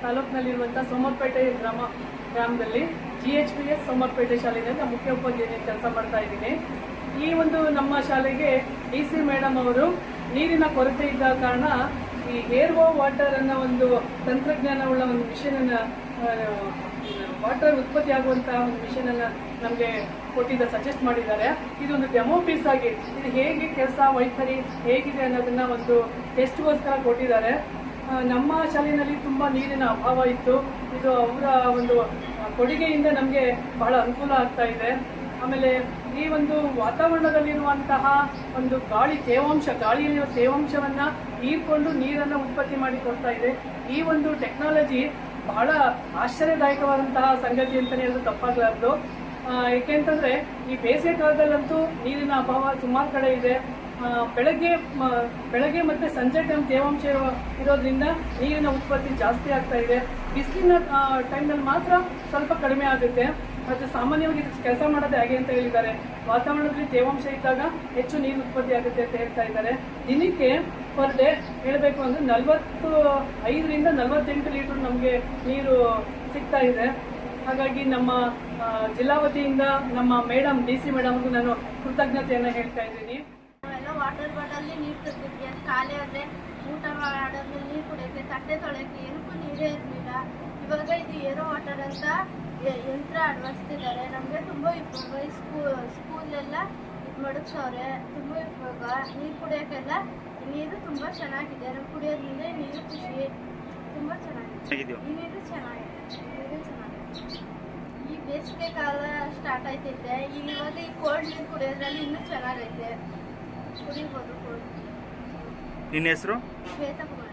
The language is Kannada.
ತಾಲೂಕಿನಲ್ಲಿರುವಂಥ ಸೋಮರಪೇಟೆ ಗ್ರಾಮದಲ್ಲಿ GHPS ಸೋಮರಪೇಟೆ ಶಾಲೆಯಲ್ಲಿ ಮುಖ್ಯ ಉಪಾಧ್ಯಾಯರಾಗಿ ಕೆಲಸ ಮಾಡ್ತಾ ಇದ್ದೀನಿ. ಈ ಒಂದು ನಮ್ಮ ಶಾಲೆಗೆ DC ಮೇಡಮ್ ಅವರು ನೀರಿನ ಕೊರತೆ ಇದ್ದ ಕಾರಣ ಈ ಏರ್ ವಾಟರ್ ಅನ್ನೋ ಒಂದು ತಂತ್ರಜ್ಞಾನವುಳ್ಳ ಒಂದು ಮಿಷನ್ ಅನ್ನ ವಾಟರ್ ಉತ್ಪತ್ತಿ ಆಗುವಂತಹ ಒಂದು ಮಿಷನ್ ಅನ್ನ ನಮಗೆ ಸಜೆಸ್ಟ್ ಮಾಡಿದ್ದಾರೆ. ಇದೊಂದು ಡೆಮೋ ಪೀಸ್ ಆಗಿ ಇದು ಹೇಗೆ ಕೆಲಸ ವೈಖರಿ ಹೇಗಿದೆ ಅನ್ನೋದನ್ನ ಒಂದು ಟೆಸ್ಟ್ಗೋಸ್ಕರ ಕೊಟ್ಟಿದ್ದಾರೆ. ನಮ್ಮ ಶಾಲೆಯಲ್ಲಿ ತುಂಬಾ ನೀರಿನ ಅಭಾವ ಇತ್ತು. ಇದು ಅವರ ಒಂದು ಕೊಡುಗೆಯಿಂದ ನಮಗೆ ಬಹಳ ಅನುಕೂಲ ಆಗ್ತಾ ಇದೆ. ಆಮೇಲೆ ಈ ಒಂದು ವಾತಾವರಣದಲ್ಲಿರುವಂತಹ ಒಂದು ಗಾಳಿಯಲ್ಲಿರುವ ತೇವಾಂಶವನ್ನ ಹೀರ್ಕೊಂಡು ನೀರನ್ನು ಉತ್ಪತ್ತಿ ಮಾಡಿ ಕೊಡ್ತಾ ಇದೆ. ಈ ಒಂದು ಟೆಕ್ನಾಲಜಿ ಬಹಳ ಆಶ್ಚರ್ಯದಾಯಕವಾದಂತಹ ಸಂಗತಿ ಅಂತಲೇ ಹೇಳೋದು ತಪ್ಪಾಗಲಾರದು. ಏಕೆಂತಂದ್ರೆ ಈ ಬೇಸಿಗೆ ಕಾಲದಲ್ಲಂತೂ ನೀರಿನ ಅಭಾವ ಸುಮಾರು ಕಡೆ ಇದೆ. ಬೆಳಗ್ಗೆ ಮತ್ತೆ ಸಂಜೆ ತೇವಾಂಶ ಇರೋದ್ರಿಂದ ನೀರಿನ ಉತ್ಪತ್ತಿ ಜಾಸ್ತಿ ಆಗ್ತಾ ಇದೆ. ಬಿಸಿಲಿನ ಟೈಮ್ನಲ್ಲಿ ಮಾತ್ರ ಸ್ವಲ್ಪ ಕಡಿಮೆ ಆಗುತ್ತೆ. ಮತ್ತೆ ಸಾಮಾನ್ಯವಾಗಿ ಕೆಲಸ ಮಾಡೋದು ಹೇಗೆ ಅಂತ ಹೇಳಿದ್ದಾರೆ. ವಾತಾವರಣದಲ್ಲಿ ತೇವಾಂಶ ಇದ್ದಾಗ ಹೆಚ್ಚು ನೀರು ಉತ್ಪತ್ತಿ ಆಗುತ್ತೆ ಅಂತ ಹೇಳ್ತಾ ಇದ್ದಾರೆ. ದಿನಕ್ಕೆ ಪರ್ ಡೇ ಹೇಳಬೇಕು ಅಂದ್ರೆ 45 ರಿಂದ 48 ಲೀಟರ್ ನಮಗೆ ನೀರು ಸಿಗ್ತಾ ಇದೆ. ಹಾಗಾಗಿ ನಮ್ಮ ಜಿಲ್ಲಾ ವತಿಯಿಂದ ನಮ್ಮ ಮೇಡಮ್ DC ಮೇಡಮ್ಗೂ ನಾನು ಕೃತಜ್ಞತೆಯನ್ನು ಹೇಳ್ತಾ ಇದ್ದೀನಿ. ವಾಟರ್ ಬಾಟಲ್ ನೀರು ತರ್ತಿದ್ವಿ, ಅದು ಖಾಲಿ ಆದರೆ ಊಟ ಮಾಡೋದ್ಮೇಲೆ ನೀರು ಕುಡಿಯೋಕ್ಕೆ ತಟ್ಟೆ ತೊಳೆಯೋಕ್ಕೆ ಏನಕ್ಕೂ ನೀರೇ ಇರಲಿಲ್ಲ. ಇವಾಗ ಇದು ಏರೋ ವಾಟರ್ ಅಂತ ಯಂತ್ರ ಅಳವಡಿಸ್ತಿದ್ದಾರೆ. ನಮಗೆ ತುಂಬ ಉಪಯೋಗ. ಸ್ಕೂಲೆಲ್ಲ ಇದು ಮಡಗ್ಸವ್ರೆ, ತುಂಬ ಉಪಯೋಗ. ನೀರು ಕುಡಿಯೋಕ್ಕೆಲ್ಲ ನೀರು ತುಂಬ ಚೆನ್ನಾಗಿದೆ. ನಾವು ಕುಡಿಯೋದ್ರಿಂದ ನೀರು ಖುಷಿ ತುಂಬ ಚೆನ್ನಾಗಿದೆ. ಈ ನೀರು ಚೆನ್ನಾಗಿದೆ. ಈ ಬೇಸಿಗೆ ಕಾಲ ಸ್ಟಾರ್ಟ್ ಆಯ್ತೈತೆ. ಇವಾಗ ಈ ಕೋಲ್ಡ್ ನೀರು ಕುಡಿಯೋದ್ರಲ್ಲಿ ಇನ್ನೂ ಚೆನ್ನಾಗೈತೆ, ಕುಡಿಬೋದು. ನಿನ್ನ ಹೆಸರು? ಶ್ವೇತಾ ಕುಮಾರ್.